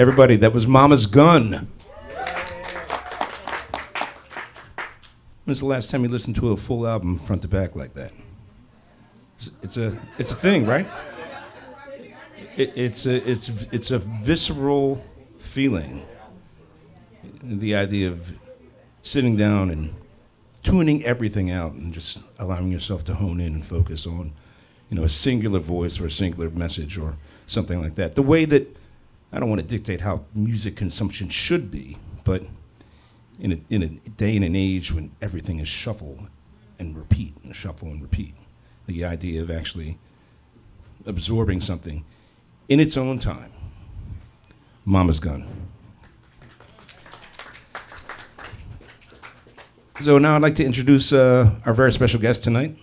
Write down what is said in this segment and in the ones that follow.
Everybody, that was Mama's Gun. When's the last time you listened to a full album front to back like that? It's a thing, right? It's a visceral feeling. The idea of sitting down and tuning everything out and just allowing yourself to hone in and focus on, a singular voice or a singular message or something like that. The way that, I don't want to dictate how music consumption should be, but in a day and an age when everything is shuffle and repeat, the idea of actually absorbing something in its own time. Mama's Gun. So now I'd like to introduce our very special guest tonight.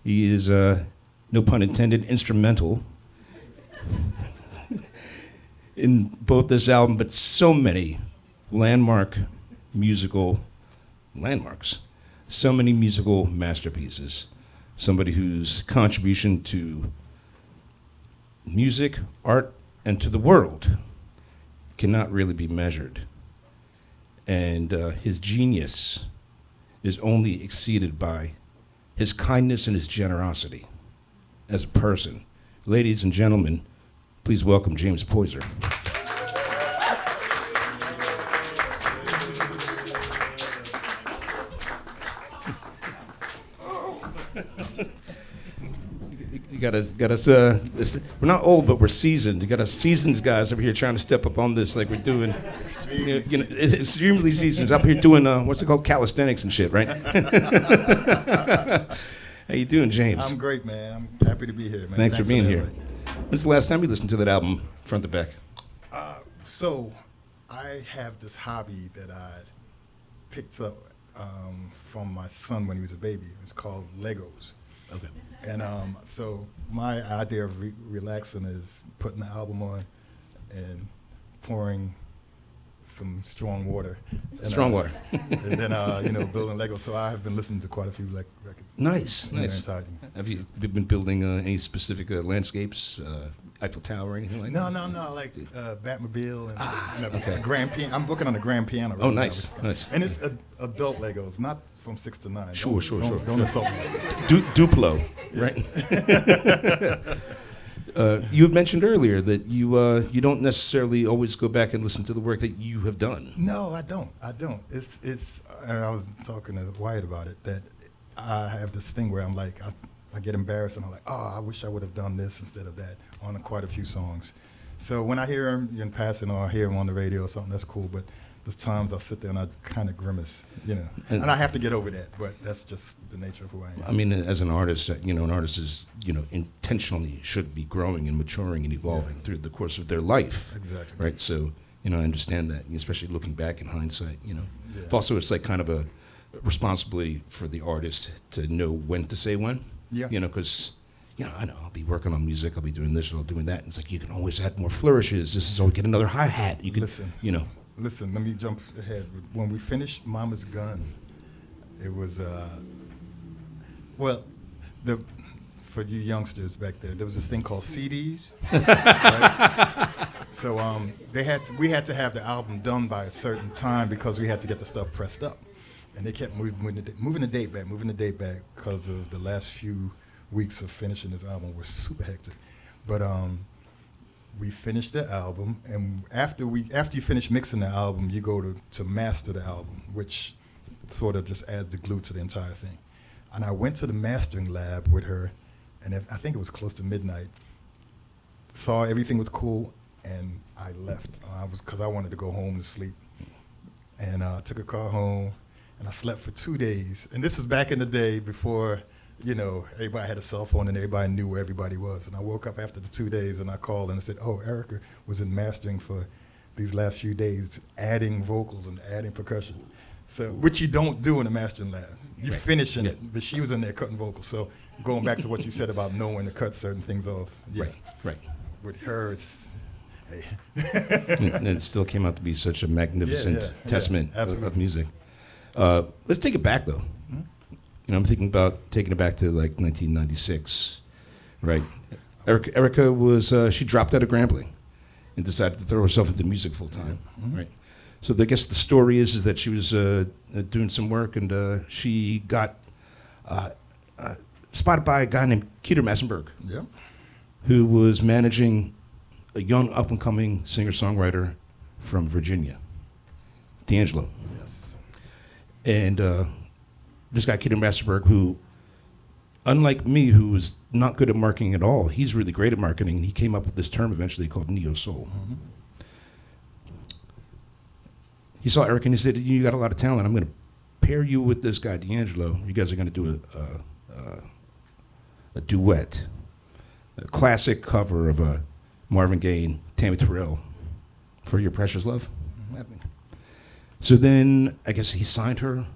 He is, no pun intended, instrumental in both this album, but so many musical landmarks, so many musical masterpieces. Somebody whose contribution to music, art, and to the world cannot really be measured. And his genius is only exceeded by his kindness and his generosity as a person. Ladies and gentlemen, please welcome James Poyser. You got us. We're not old, but we're seasoned. You got us seasoned guys up here trying to step up on this like we're doing. Extremely seasoned up here doing what's it called, calisthenics and shit, right? How you doing, James? I'm great, man. I'm happy to be here, man. Thanks for being here. When's the last time you listened to that album, front to back? So, I have this hobby that I picked up from my son when he was a baby. It's called Legos. Okay. And so my idea of relaxing is putting the album on and pouring some strong water. Strong water. And then, building Legos. So I have been listening to quite a few records. Nice. Have you been building any specific landscapes, Eiffel Tower or anything like that? No, like Batmobile and grand piano. I'm working on a grand piano. Oh, nice. And it's adult Legos, not from 6 to 9. Sure. Don't insult me. Duplo, right? You had mentioned earlier that you don't necessarily always go back and listen to the work that you have done. No, I don't. It's. And I was talking to Wyatt about it, that I have this thing where I'm like, I get embarrassed and I'm like, I wish I would have done this instead of that on quite a few songs. So when I hear him in passing or I hear him on the radio or something, that's cool. But there's times I'll sit there and I kind of grimace, and I have to get over that. But that's just the nature of who I am. I mean, as an artist, an artist is, intentionally should be growing and maturing and evolving through the course of their life. Exactly. Right. So, I understand that, especially looking back in hindsight. Yeah. Also, it's like kind of a responsibility for the artist to know when to say when. Yeah. Because, I know I'll be working on music, I'll be doing this, or I'll doing that. And it's like, you can always add more flourishes. This is always get another hi-hat. You can, Listen, let me jump ahead. When we finished Mama's Gun, it was, for you youngsters back there was this thing called CDs. Right? So we had to have the album done by a certain time because we had to get the stuff pressed up. And they kept moving the date back because of the last few weeks of finishing this album was super hectic. But we finished the album, and after you finish mixing the album, you go to master the album, which sort of just adds the glue to the entire thing. And I went to the mastering lab with her, and I think it was close to midnight. Saw everything was cool, and I left. Because I wanted to go home to sleep, and I took a car home. And I slept for 2 days. And this is back in the day before, everybody had a cell phone and everybody knew where everybody was. And I woke up after the 2 days and I called and I said, Erykah was in mastering for these last few days, adding vocals and adding percussion. So, which you don't do in a mastering lab. You finish in it, but she was in there cutting vocals. So going back to what you said about knowing to cut certain things off. Yeah. Right. With her, it's, hey. And it still came out to be such a magnificent testament of music. Let's take it back, though. I'm thinking about taking it back to like 1996, right? Erykah was she dropped out of Grambling, and decided to throw herself into music full time, right? So I guess the story is that she was doing some work, and she got spotted by a guy named Keter Massenberg, who was managing a young up-and-coming singer-songwriter from Virginia, D'Angelo. Yes. And this guy, Keter Massenberg, who, unlike me, who was not good at marketing at all, he's really great at marketing, and he came up with this term eventually called neo-soul. He saw Eric and he said, you got a lot of talent. I'm going to pair you with this guy, D'Angelo. You guys are going to do a duet, a classic cover of Marvin Gaye, Tammy Terrell, For Your Precious Love. So then I guess he signed her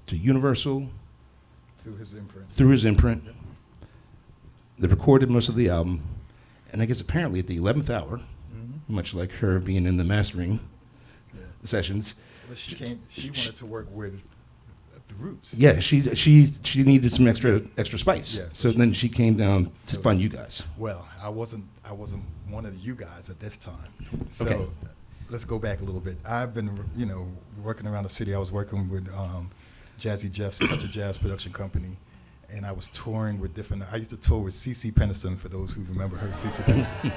to Universal. Through his imprint. They recorded most of the album. And I guess apparently at the 11th hour, much like her being in the mastering sessions. Well, she wanted to work with the Roots. Yeah, she needed some extra spice. Yeah, so then she came down to find you guys. Well, I wasn't one of you guys at this time. So Okay. Let's go back a little bit. I've been, working around the city. I was working with Jazzy Jeff's Touch of Jazz production company, and I was touring with different. I used to tour with CeCe Peniston, for those who remember her, CeCe Peniston,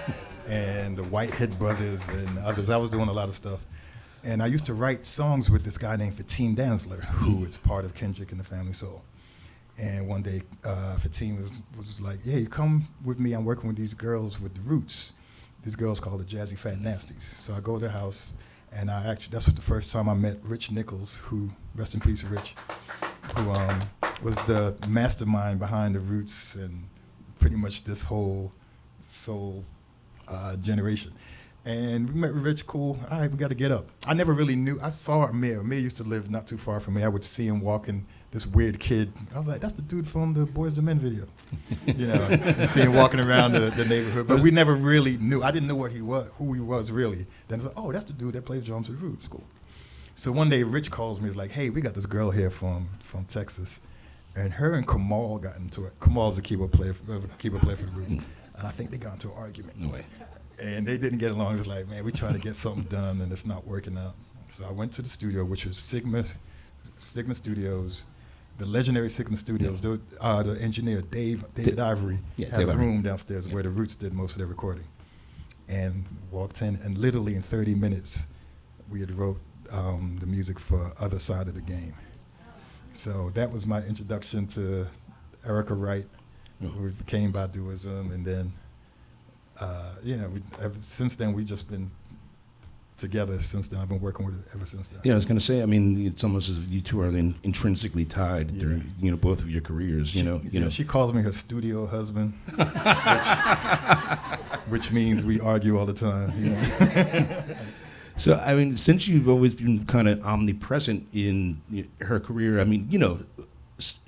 and the Whitehead Brothers and others. I was doing a lot of stuff. And I used to write songs with this guy named Fatim Danzler, who is part of Kendrick and the Family Soul. And one day, Fatim was like, "Yeah, you come with me. I'm working with these girls with the Roots. These girls called the Jazzy Fat Nasties." So I go to their house, and that's what the first time I met Rich Nichols, who, rest in peace, Rich, who was the mastermind behind the Roots and pretty much this whole soul generation. And we met with Rich, cool. All right, we got to get up. I never really knew. I saw Amir. Amir used to live not too far from me. I would see him walking, this weird kid. I was like, that's the dude from the Boys to Men video. See him walking around the neighborhood. But we never really knew. I didn't know who he was really. Then it's like, oh, that's the dude that plays drums with Roots. Cool. So one day, Rich calls me. He's like, hey, we got this girl here from Texas. And her and Kamal got into it. Kamal's a keyboard player for the Roots. And I think they got into an argument. No way. And they didn't get along. It was like, man, we're trying to get something done, and it's not working out. So I went to the studio, which was Sigma Studios, the legendary Sigma Studios. The engineer, David Ivory, had a room downstairs where the Roots did most of their recording. And walked in, and literally in 30 minutes, we had wrote the music for Other Side of the Game. So that was my introduction to Erykah Wright, who became Baduism, and then since then we've just been together since then. I've been working with it ever since then. Yeah, I was going to say, I mean, it's almost as if you two are intrinsically tied through, both of your careers, She calls me her studio husband, which means we argue all the time, So, I mean, since you've always been kind of omnipresent in her career, I mean,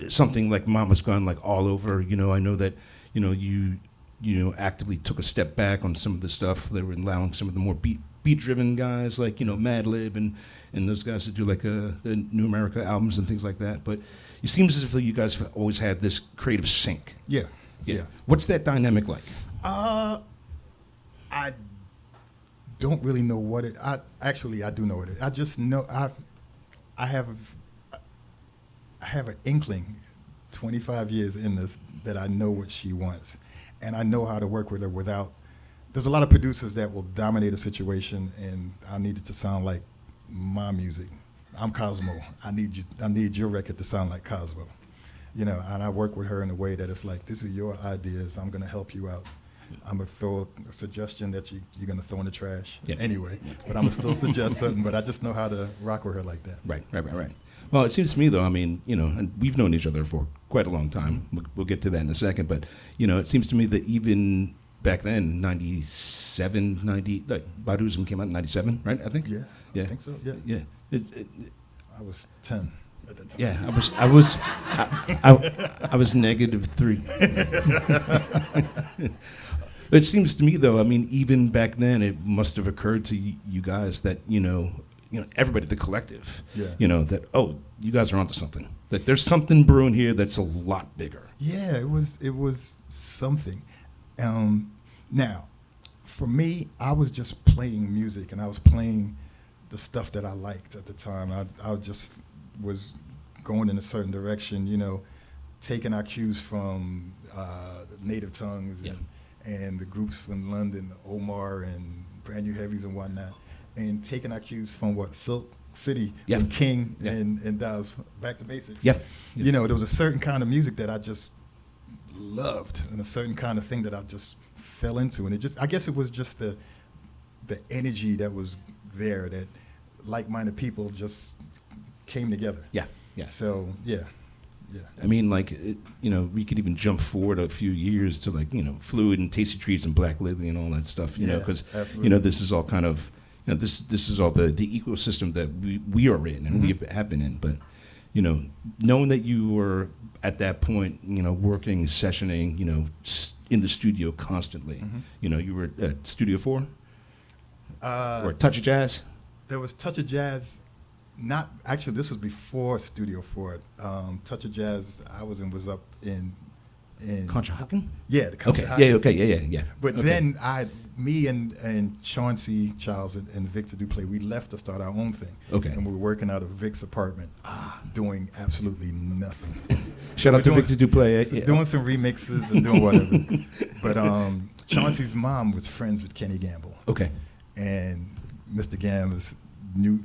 something like Mama's Gone like all over, I know that, you actively took a step back on some of the stuff. They were allowing some of the more beat-driven guys like, Madlib and those guys that do like the New America albums and things like that. But it seems as if you guys have always had this creative sync. Yeah. What's that dynamic like? I don't really know what it. I do know what it is. I just know I have an inkling, 25 years in this, that I know what she wants. And I know how to work with her without. There's a lot of producers that will dominate a situation, and I need it to sound like my music. I'm Cosmo. I need your record to sound like Cosmo. And I work with her in a way that it's like, this is your ideas. I'm going to help you out. I'm going to throw a suggestion that you're going to throw in the trash anyway. But I'm going to still suggest something. But I just know how to rock with her like that. Right. Well, it seems to me, though, I mean, and we've known each other for quite a long time. We'll get to that in a second. But, it seems to me that even back then, 97, 90, like, Baduism came out in 97, right, I think? Yeah. I think so, yeah. I was 10 at the time. Yeah, I was -3. It seems to me, though, I mean, even back then, it must have occurred to you guys that, everybody, the collective, that, you guys are onto something. That there's something brewing here that's a lot bigger. Yeah, it was something. Now, for me, I was just playing music, and I was playing the stuff that I liked at the time. I just was going in a certain direction, you know, taking our cues from Native Tongues and the groups from London, Omar and Brand New Heavies and whatnot, and taking our cues from Silk City, and King and Dawes, Back to Basics. You know, there was a certain kind of music that I just loved, and a certain kind of thing that I just fell into, and I guess it was just the energy that was there, that like-minded people just came together. So I mean, like, you know, we could even jump forward a few years to, like, you know, Fluid and Tasty Treats and Black Lily and all that stuff, you know, because, you know, this is all kind of, you know, this is all the ecosystem that we are in and we have been in. But, you know, knowing that you were at that point, you know, working, sessioning, you know, in the studio constantly, you know, you were at Studio 4 or Touch of Jazz? There was Touch of Jazz. Not actually. This was before Studio 4. Touch of Jazz. I was up in Conshohocken? Yeah, the Conshohocken. Yeah. But then me and Chauncey Childs and Victor Duplay, we left to start our own thing. And we were working out of Vic's apartment, doing absolutely nothing. Shout out to Victor Duplay. Doing some remixes and doing whatever. But Chauncey's mom was friends with Kenny Gamble. And Mr. Gamble knew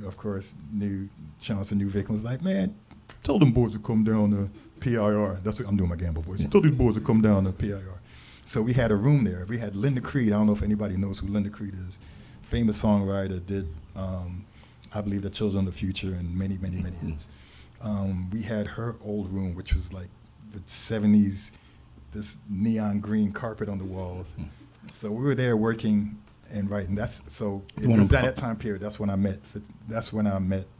Chauncey, knew Vic, and was like, man, tell them boys to come down to PIR. I'm doing my Gamble voice. Tell these boys to come down to PIR. So we had a room there. We had Linda Creed. I don't know if anybody knows who Linda Creed is. Famous songwriter, did I Believe the Children of the Future and many hits. We had her old room, which was like the 70s, this neon green carpet on the walls. So we were there working and writing. It was at that time period. That's when I met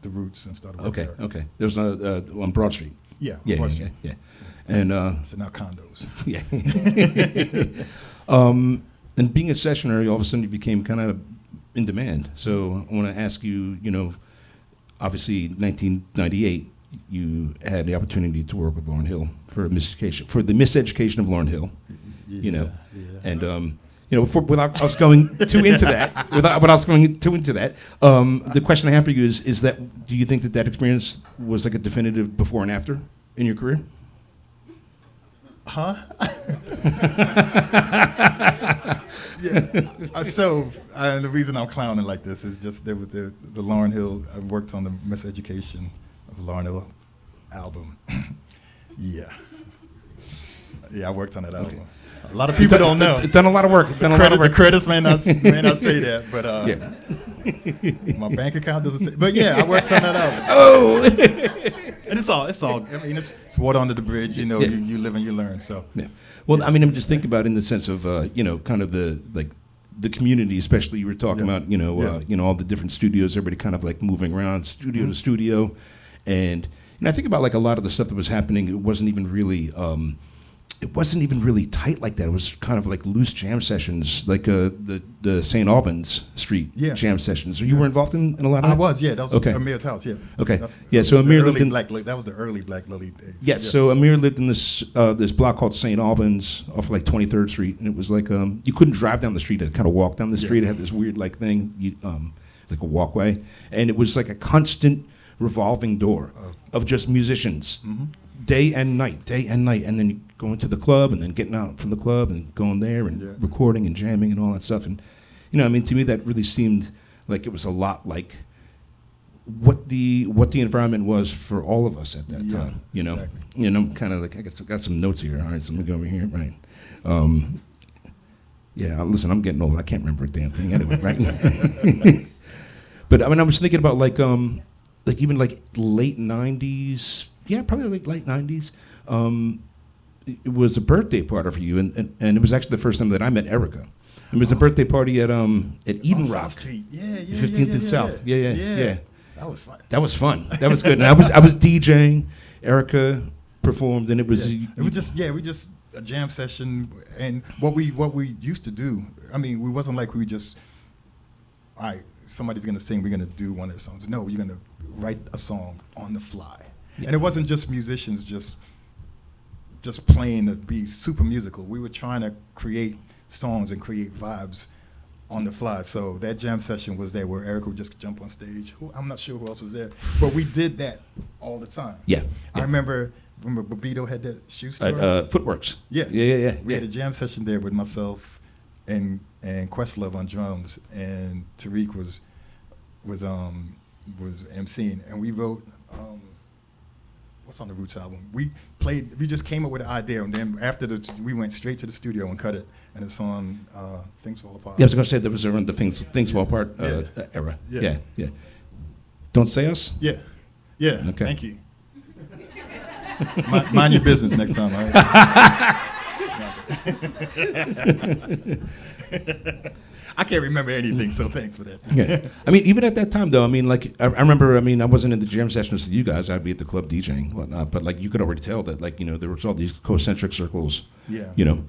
the Roots and started working there. Okay. There was on Broad Street. Yeah. And so now condos. And being a sessioner, all of a sudden you became kind of in demand. So I want to ask you, you know, obviously 1998, you had the opportunity to work with Lauryn Hill for the miseducation of Lauryn Hill. You know, and you know, without us going too into that, the question I have for you is that, do you think that experience was like a definitive before and after in your career? The reason I'm clowning like this is just there with the Lauryn Hill. I worked on the miseducation of the Lauryn Hill album. I worked on that album. A lot of people don't know. Done a lot of work. The credits may not say that, but my bank account doesn't say. But I worked on that album. And it's all. I mean, it's water under the bridge. You know, you live and you learn. So Well, I mean, I'm just thinking about it in the sense of you know, kind of the community, especially you were talking about, you know, all the different studios, everybody kind of like moving around studio to studio, and I think about like a lot of the stuff that was happening. It wasn't even really tight like that. It was kind of like loose jam sessions, like the St. Albans Street jam sessions. You were involved in a lot of that? I was, that was Amir's house, So Amir lived in that was the early Black Lily days. Yes, so Amir lived in this block called St. Albans off like 23rd Street, and it was like you couldn't drive down the street, you had to kind of walk down the street. It had this weird like thing, like a walkway, and it was like a constant revolving door of just musicians. Day and night, and then going to the club, and then getting out from the club and going there and recording and jamming and all that stuff. And you know, I mean, to me, that really seemed like it was a lot like what the environment was for all of us at that time. You know, exactly. You know, kind of like I got some notes here. All right, so let me go over here. Right. Listen, I'm getting old. I can't remember a damn thing anyway. Right. But I mean, I was thinking about like even like late '90s. Yeah, probably like late 90s. It was a birthday party for you, and it was actually the first time that I met Erykah. It was a birthday party at Eden Rock, South Street. 15th and South. Yeah. That was fun. That was good. And I was DJing. Erykah performed, and it was just a jam session. And what we used to do. I mean, we wasn't like we just, all right, somebody's gonna sing, we're gonna do one of the songs. No, you're gonna write a song on the fly. And it wasn't just musicians just playing to be super musical. We were trying to create songs and create vibes on the fly. So that jam session was there where Erykah would just jump on stage. I'm not sure who else was there, but we did that all the time. Yeah. I remember Babito had that shoe store. Footworks. Yeah. Yeah. We had a jam session there with myself and Questlove on drums, and Tariq was emceeing, and we wrote what's on the Roots album. We just came up with an idea, and then after we went straight to the studio and cut it, and it's on Things Fall Apart. Yeah, I was going to say that was around the Things Fall Apart era. Yeah. Don't Say Us? Yeah. Okay. Thank you. Mind your business next time. All right? I can't remember anything, so thanks for that. Yeah. I mean, even at that time, though, I mean, like, I remember, I mean, I wasn't in the jam sessions with you guys. I'd be at the club DJing and whatnot. But, like, you could already tell that, like, you know, there was all these concentric circles. Yeah. You know,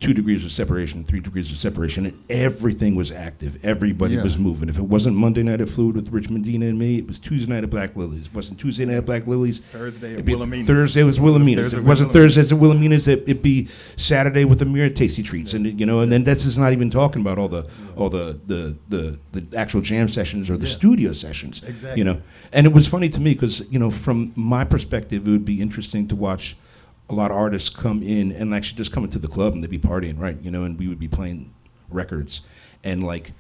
2 degrees of separation, 3 degrees of separation, and everything was active. Everybody was moving. If it wasn't Monday night at Fluid with Rich Medina and me, it was Tuesday night at Black Lilies. If it wasn't Tuesday night at Black Lilies, Thursday at Wilhelmina's. Thursday was Wilhelmina's. If it wasn't Thursday at Wilhelmina's, it'd be Saturday with Amir at Tasty Treats. And and then that's just not even talking about all the actual jam sessions or the studio sessions. Exactly. And it was funny to me because, from my perspective, it would be interesting to watch a lot of artists come in and actually just come into the club and they'd be partying, right? And we would be playing records. And, like,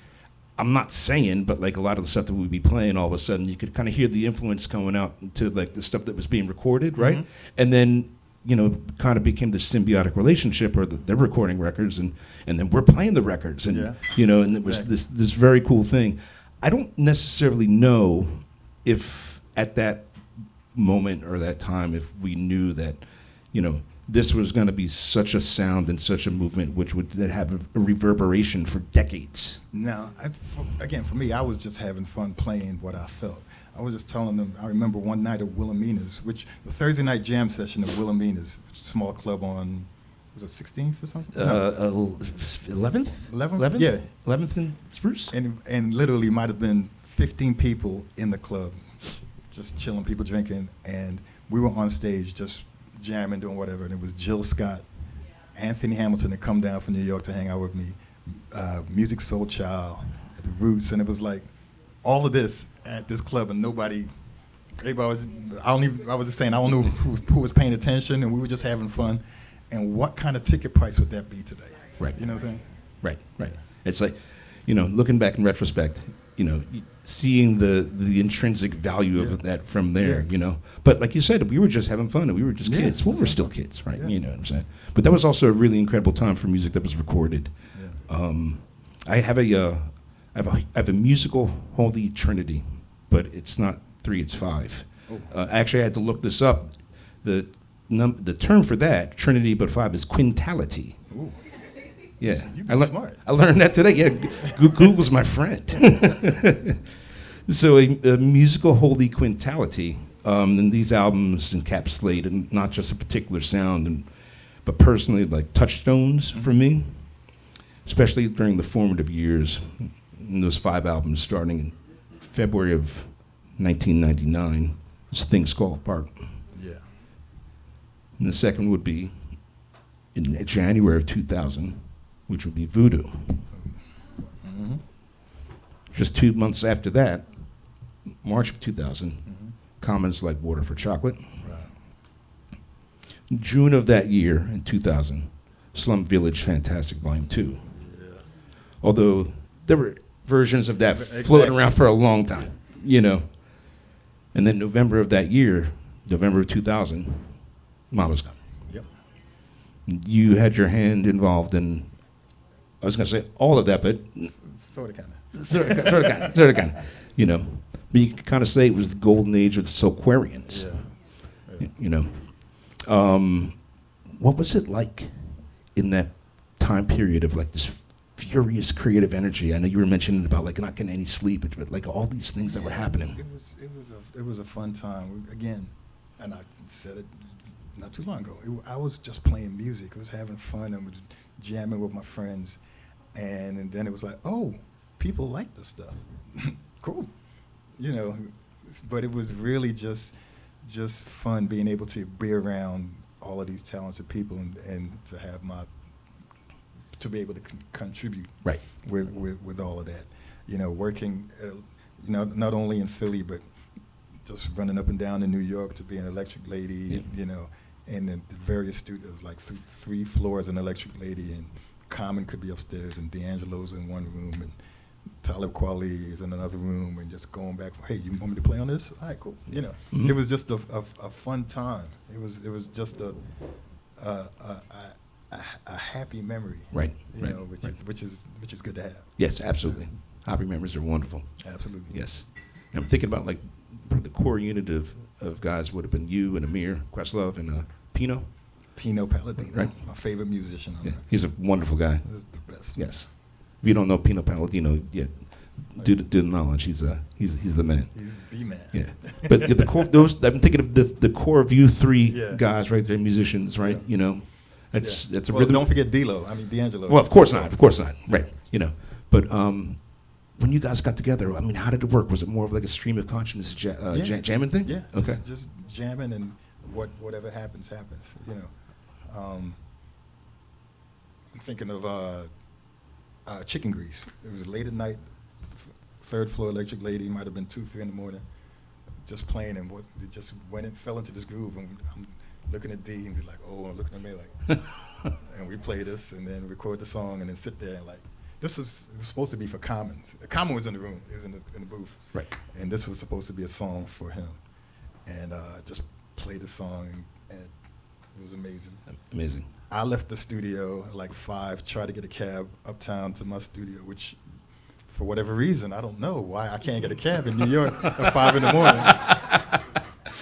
I'm not saying, but, like, a lot of the stuff that we'd be playing, all of a sudden, you could kind of hear the influence going out to, like, the stuff that was being recorded, right? Mm-hmm. And then, kind of became this symbiotic relationship where they're recording records and then we're playing the records. And, and it was this very cool thing. I don't necessarily know if at that moment or that time, if we knew that, this was going to be such a sound and such a movement which would have a reverberation for decades. No, again, for me, I was just having fun playing what I felt. I was just telling them, I remember one night at Wilhelmina's, the Thursday night jam session at Wilhelmina's, small club on, was it 16th or something? 11th? 11th? Yeah. 11th in Spruce? And literally might have been 15 people in the club, just chilling, people drinking, and we were on stage just jamming, doing whatever, and it was Jill Scott, Anthony Hamilton had come down from New York to hang out with me, Music Soul Child, the Roots, and it was like all of this at this club, and everybody was, I was just saying, I don't know who was paying attention, and we were just having fun, and what kind of ticket price would that be today? Right. You know what I'm saying? Right. It's like, looking back in retrospect, seeing the intrinsic value of that from there, But like you said, we were just having fun and we were just kids. Well, we're still kids, right? You know what I'm saying? But that was also a really incredible time for music that was recorded. Yeah. I have a musical holy trinity, but it's not 3, it's 5. Actually, I had to look this up. The term for that, trinity but 5, is quintality. Ooh. Yeah, smart. I learned that today. Yeah, Google's my friend. So a musical holy quintality, and these albums encapsulate and not just a particular sound, but personally like touchstones for me, especially during the formative years. And those 5 albums starting in February of 1999, as Things Fall Apart. Yeah. And the second would be in January of 2000. Which would be Voodoo. Mm-hmm. Just 2 months after that, March of 2000, Comments Like Water for Chocolate. Right. June of that year, in 2000, Slum Village Fantastic Volume 2. Yeah. Although there were versions of that floating around for a long time, And then November of that year, November of 2000, Mama's Gone. Yep. You had your hand involved in, I was going to say all of that, but sort of, kind of. But you could kind of say it was the golden age of the Soulquarians. Yeah. What was it like in that time period of like this furious creative energy? I know you were mentioning about like not getting any sleep, but like all these things that were happening. It was a fun time. Again, and I said it not too long ago. I was just playing music. I was having fun. I was jamming with my friends. And then it was like, oh, people like this stuff. Cool. But it was really just fun being able to be around all of these talented people and to have to be able to contribute Right. with all of that. You know, working, not only in Philly, but just running up and down in New York to be an electric lady, you know, and then the various studios, like 3 floors an electric lady, and Common could be upstairs, and D'Angelo's in one room, and Talib Kweli is in another room, and just going back, hey, you want me to play on this? All right, cool. You know, it was just a fun time. It was just a happy memory. Right. You know, which is good to have. Yes, absolutely. Happy memories are wonderful. Absolutely. Yes. And I'm thinking about like the core unit of guys would have been you and Amir, Questlove, and Pino. Pino Palladino, Right. my favorite musician. Yeah, he's a wonderful guy. This is the best. Yes. If you don't know Pino Palladino yet, do the knowledge. He's the man. He's the man. Yeah. But the core, I'm thinking of the core of you 3 guys, right? They're musicians, right? Yeah. You know, that's a well, rhythm. don't forget D'Angelo. Well, of course not. Right. You know, but when you guys got together, I mean, how did it work? Was it more of like a stream of consciousness jamming thing? Yeah. Okay. Just jamming, and whatever happens. You know. I'm thinking of Chicken Grease. It was late at night, 3rd floor electric lady, might have been 2, 3 in the morning, just playing, and it just fell into this groove, and I'm looking at D, and he's like, oh, and looking at me like, and we play this, and then record the song, and then sit there, and like, it was supposed to be for Common. Common was in the room, he was in the booth, Right. and this was supposed to be a song for him, and just played the song, and it was amazing. Amazing. I left the studio at like 5, tried to get a cab uptown to my studio, which for whatever reason, I don't know why I can't get a cab in New York at 5 in the morning.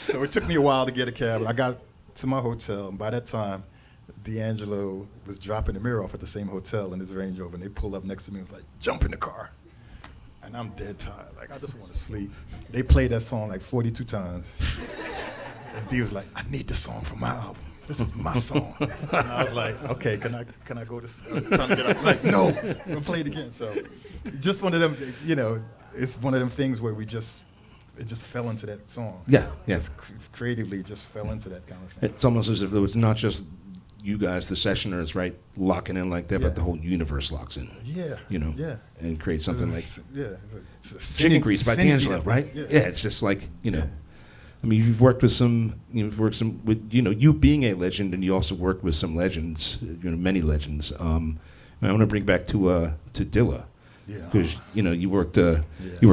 So it took me a while to get a cab. I got to my hotel, and by that time, D'Angelo was dropping the mirror off at the same hotel in his Range Rover, and they pulled up next to me and was like, jump in the car. And I'm dead tired. Like, I just want to sleep. They played that song like 42 times. And D was like, I need the song for my album. This is my song. And I was like, okay, can I go to trying to get up? Like, no, we'll play it again. So just one of them, you know, it's one of them things where it just fell into that song. Yeah. Just creatively just fell into that kind of thing. It's almost as if though it's not just you guys, the sessioners, right, locking in like that, Yeah. but the whole universe locks in. Yeah. You know. Yeah. And create something like it's a Chicken Grease by D'Angelo, synergy. right? Yeah. It's just like, you know. Yeah. I mean, you've worked with with you being a legend, and you also worked with some legends, many legends. I want to bring back to Dilla, because you worked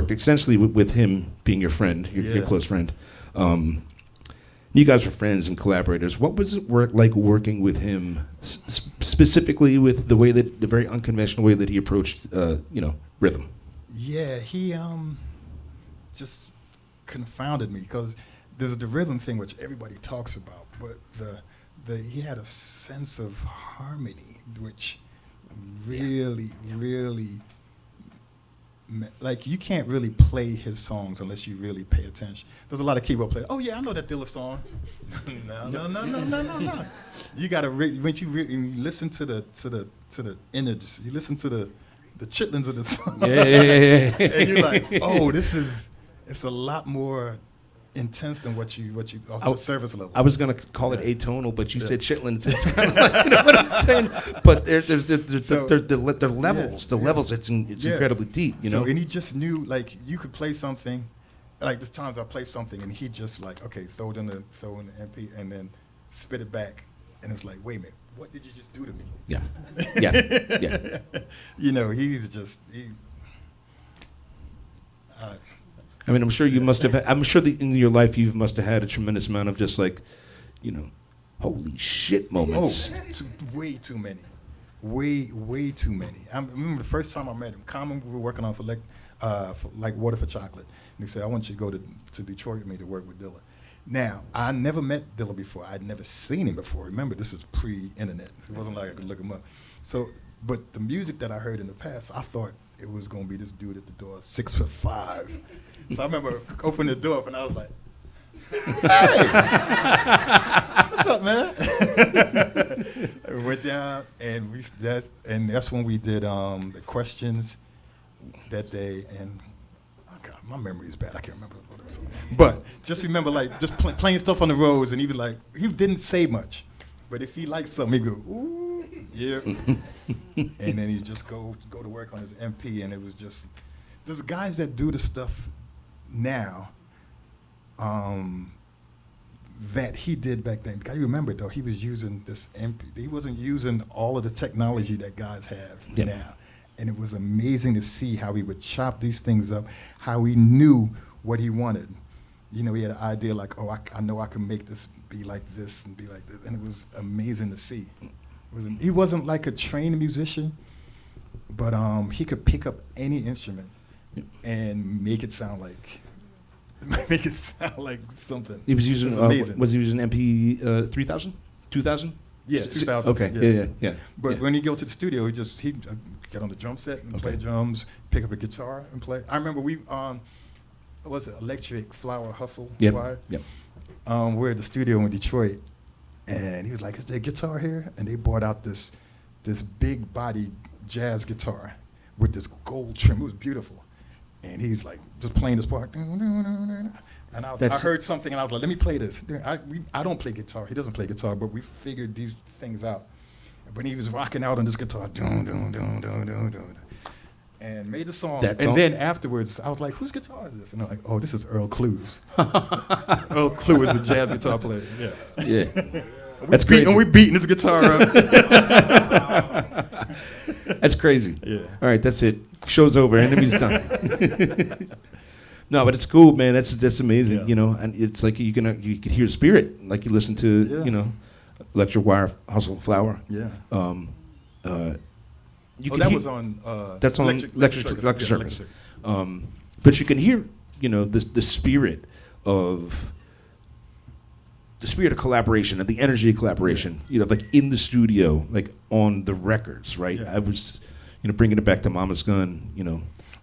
extensively with him, being your friend, your close friend. You guys were friends and collaborators. What was it like working with him, specifically with the very unconventional way that he approached, rhythm? Yeah, he just confounded me, because there's the rhythm thing, which everybody talks about, but he had a sense of harmony, which really, like, you can't really play his songs unless you really pay attention. There's a lot of keyboard players. Oh yeah, I know that Dilla song. No. You gotta when you listen to the innards, you listen to the chitlins of the song. Yeah. And you're like, oh, it's a lot more intense than what you off the surface level. I was gonna call it atonal, but you said chitlins. It's kind of like, you know what I'm saying? But there's the levels. The levels. It's incredibly deep. You know. And he just knew, like, you could play something. Like, there's times I play something and he just like, okay, throw it in the MP and then spit it back, and it's like, wait a minute, what did you just do to me? Yeah. You know, he's just I mean, I'm sure you must have. I'm sure that in your life you must have had a tremendous amount of just like, holy shit moments. Way too many. Way too many. I remember the first time I met him, Common, we were working on for like Water for Chocolate. And he said, I want you to go to Detroit with me to work with Dilla. Now, I never met Dilla before. I'd never seen him before. Remember, this is pre-internet. It wasn't like I could look him up. So, but the music that I heard in the past, I thought it was going to be this dude at the door, 6'5". So I remember opening the door up and I was like, hey, what's up, man? We went down and that's when we did the questions that day. And oh God, my memory is bad. I can't remember what it was. But just remember, like, just playing stuff on the roads, and he didn't say much, but if he liked something, he'd go, ooh. Yeah. And then he just go to work on his MP, and it was just, there's guys that do the stuff now that he did back then. You remember though, he was using this MP. He wasn't using all of the technology that guys have now. And it was amazing to see how he would chop these things up, how he knew what he wanted. You know, he had an idea like, oh, I know I can make this be like this and be like this. And it was amazing to see. He wasn't like a trained musician, but he could pick up any instrument and make it sound like something. He was using, was he using MP 3000? 2000? Yeah, 2000. Okay, yeah. But when he go to the studio, he'd get on the drum set and play drums, pick up a guitar and play. I remember we was it Electric Flower Hustle? Yep. We're at the studio in Detroit, and he was like, "Is there a guitar here?" And they brought out this big body jazz guitar with this gold trim. It was beautiful, and he's like just playing this part. And I heard something, and I was like, "Let me play this." I don't play guitar. He doesn't play guitar, but we figured these things out. When he was rocking out on this guitar, and made the song. Then afterwards, I was like, "Whose guitar is this?" And I'm like, "Oh, this is Earl Clue's." Earl Clue is a jazz guitar player. Yeah. That's crazy. And we're beating his guitar up. That's crazy. Yeah. All right, that's it. Show's over. Enemy's done. No, but it's cool, man. That's amazing. You know, and it's like you can hear the spirit, like you listen to you know, Electric Wire Hustle Flower. Yeah. Was on. That's on Electric Circus. But you can hear, you know, the spirit of collaboration and the energy of collaboration. You know, like in the studio, like on the records, right? Yeah. I was, you know, bringing it back to Mama's Gun. You know,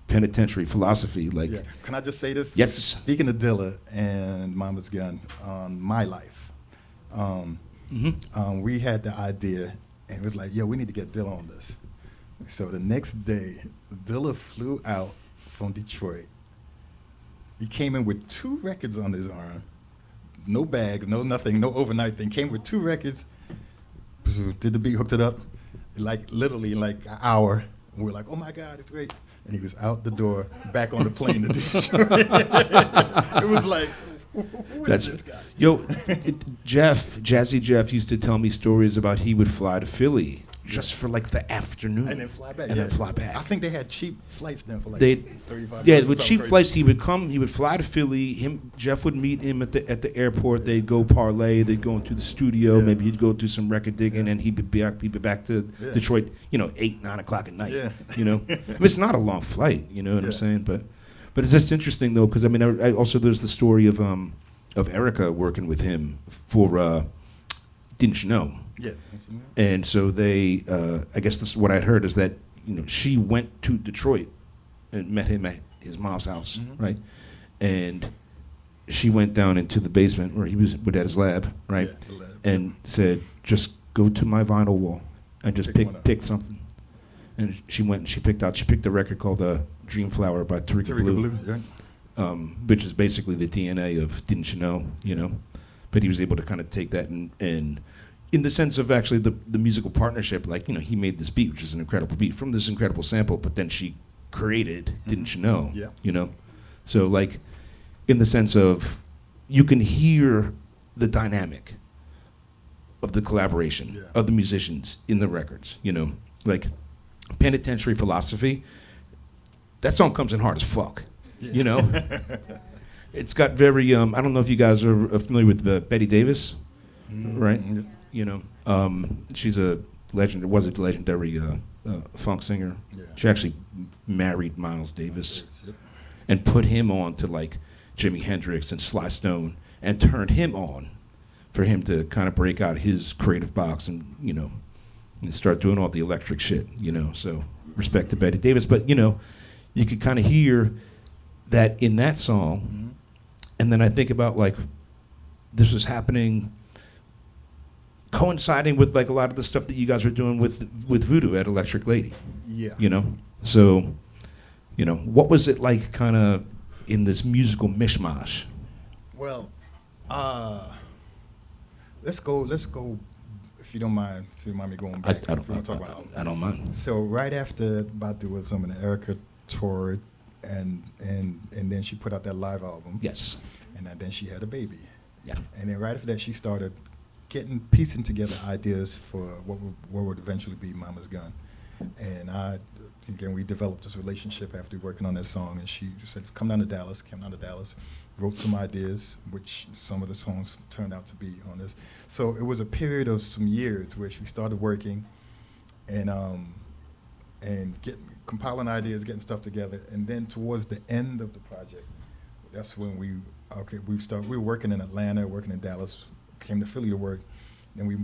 penitentiary philosophy. Like, can I just say this? Yes. Speaking of Dilla and Mama's Gun, on My Life, we had the idea, and it was like, we need to get Dilla on this. So the next day, Dilla flew out from Detroit. He came in with 2 records on his arm, no bag, no nothing, no overnight thing. Came with 2 records, did the beat, hooked it up, like literally like an hour. And we're like, oh my God, it's great. And he was out the door, back on the plane to Detroit. It was like, who is this guy? Jazzy Jeff used to tell me stories about he would fly to Philly just for like the afternoon. And then fly back. Then fly back. I think they had cheap flights then for like $35. Yeah, with cheap flights, he would fly to Philly. Jeff would meet him at the airport. They'd go parlay. They'd go into the studio. Maybe he'd go do some record digging, and he'd be back to Detroit, 8, 9 o'clock at night. Yeah. You know, I mean, it's not a long flight. You know what I'm saying? But it's just interesting though, because I mean, I also there's the story of Erykah working with him for Didn't You Know? Yeah. And so they, I guess this what I heard is that, you know, she went to Detroit and met him at his mom's house, right? And she went down into the basement where he was at his lab, right? Yeah, the lab. And said, just go to my vinyl wall and just pick something. And she went and she picked a record called Dream Flower by Erykah Badu, which is basically the DNA of Didn't You Know, you know? But he was able to kind of take that and in the sense of actually the musical partnership, like, you know, he made this beat, which is an incredible beat from this incredible sample, but then she created Didn't You Know? Yeah. You know? So, like, in the sense of you can hear the dynamic of the collaboration of the musicians in the records, you know? Like, Penitentiary Philosophy, that song comes in hard as fuck, you know? It's got very, I don't know if you guys are familiar with Betty Davis, right? You know, she's a legend. Was a legendary funk singer. Yeah. She actually married Miles Davis, and put him on to like Jimi Hendrix and Sly Stone, and turned him on for him to kind of break out his creative box and, you know, and start doing all the electric shit. You know, so respect to Betty Davis, but you know, you could kind of hear that in that song, and then I think about like this was happening. Coinciding with like a lot of the stuff that you guys were doing with Voodoo at Electric Lady. Yeah. You know? So, you know, what was it like kind of in this musical mishmash? Well, let's go if you don't mind me going back, if we want to talk about albums. I don't mind. So right after Baduism and Erykah toured, and then she put out that live album. Yes. And then she had a baby. Yeah. And then right after that, she started piecing together ideas for what would eventually be Mama's Gun. And again, we developed this relationship after working on that song, and she just said, came down to Dallas, wrote some ideas, which some of the songs turned out to be on this. So it was a period of some years where she started working and compiling ideas, getting stuff together, and then towards the end of the project, that's when we were working in Atlanta, working in Dallas, came to Philly to work, and we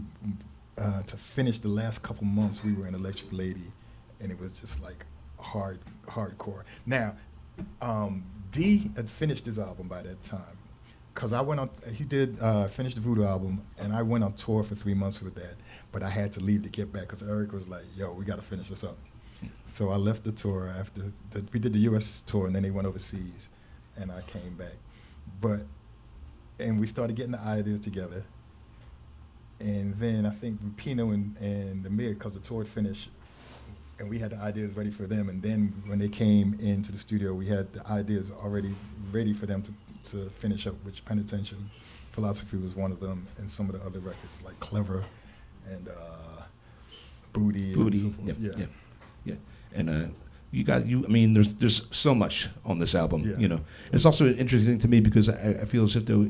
to finish the last couple months we were in Electric Lady, and it was just like hardcore. Now, D had finished his album by that time, because he did finish the Voodoo album, and I went on tour for 3 months with that, but I had to leave to get back because Eric was like, yo, we got to finish this up. So I left the tour after we did the U.S. tour, and then they went overseas, and I came back. And we started getting the ideas together, and then I think Pino and the Mir, because the tour had finished, and we had the ideas ready for them, and then when they came into the studio, we had the ideas already ready for them to finish up, which Penitentiary Philosophy was one of them, and some of the other records like Clever and Booty. And so forth. Yeah. And I mean, there's so much on this album, you know. It's also interesting to me because I feel as if though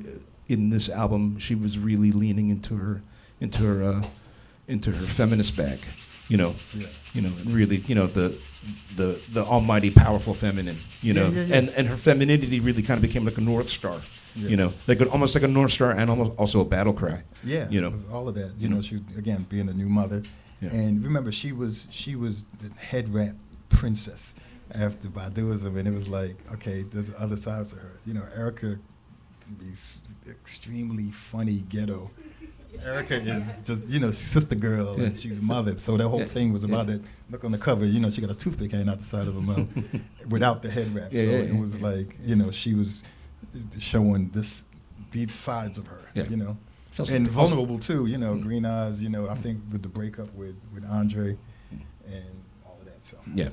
in this album she was really leaning into her feminist bag, you know. Yeah. You know, really, you know, the almighty, powerful feminine, you know, and her femininity really kind of became like a North Star, you know, almost like a North Star and almost also a battle cry. Yeah, you know, it was all of that. You know, she again being a new mother, and remember she was the head rap princess after Baduism, and it was like, okay, there's other sides to her. You know, Erykah can be extremely funny ghetto. Erykah is just, you know, sister girl, and she's mother. So that whole thing was about it. Look on the cover, you know, she got a toothpick hanging out the side of her mouth without the head wrap. It was like, you know, she was showing these sides of her, you know. And vulnerable too, you know, green eyes, you know, I think with the breakup with Andre and all of that. So yeah.